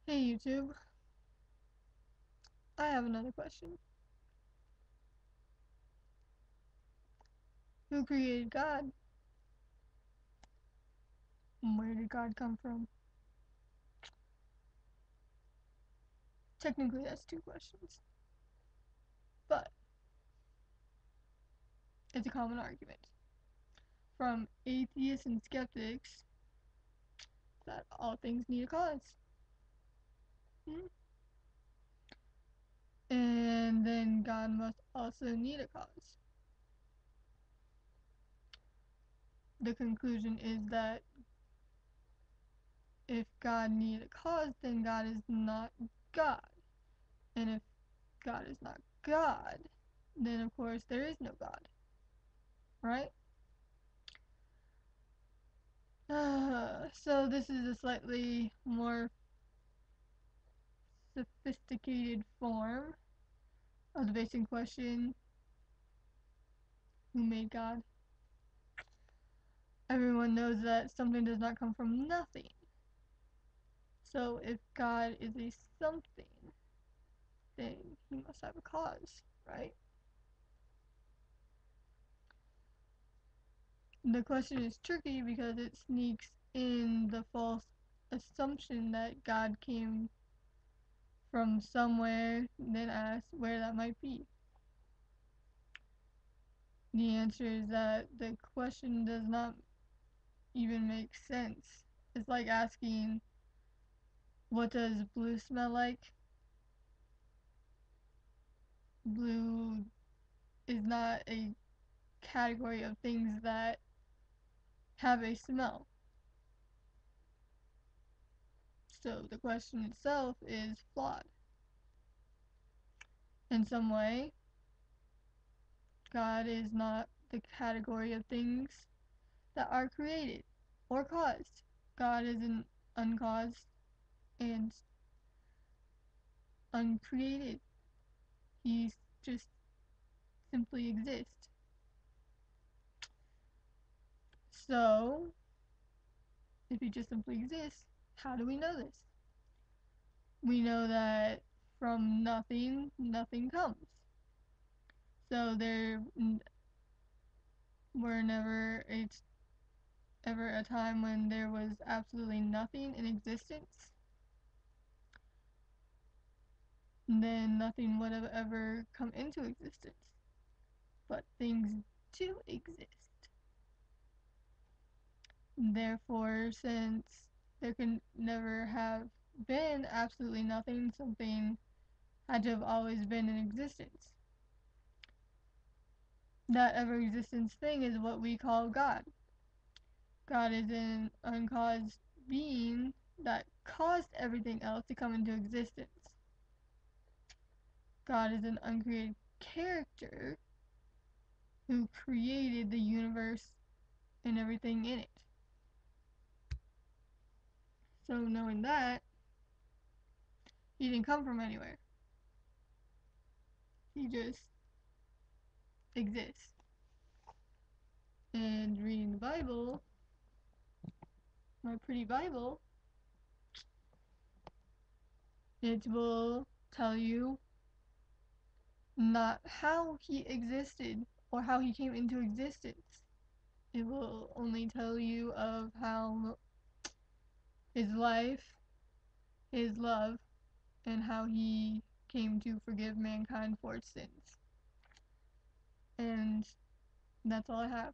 Hey YouTube, I have another question. Who created God? And where did God come from? Technically, that's two questions, but it's a common argument from atheists and skeptics that all things need a cause. Hmm? And then God must also need a cause. The conclusion is that if God needed a cause, then God is not God. And if God is not God, then of course there is no God, right? So this is a slightly more sophisticated form of the basic question, who made God? Everyone knows that something does not come from nothing. So if God is a something, then he must have a cause, right? The question is tricky because it sneaks in the false assumption that God came from somewhere, then asks where that might be. The answer is that the question does not even make sense. It's like asking, what does blue smell like? Blue is not a category of things that have a smell. So the question itself is flawed. In some way, God is not the category of things that are created or caused. God is an uncaused and uncreated. He just simply exists. So, if he just simply exists, how do we know this? We know that from nothing, nothing comes. So there were ever a time when there was absolutely nothing in existence. Then nothing would have ever come into existence. But things do exist. Therefore, since there can never have been absolutely nothing, something had to have always been in existence. That ever existence thing is what we call God. God is an uncaused being that caused everything else to come into existence. God is an uncreated character who created the universe and everything in it. So knowing that, he didn't come from anywhere. He just exists. And reading the Bible, my pretty Bible, it will tell you not how he existed or how he came into existence. It will only tell you of how his life, his love, and how he came to forgive mankind for its sins. And that's all I have.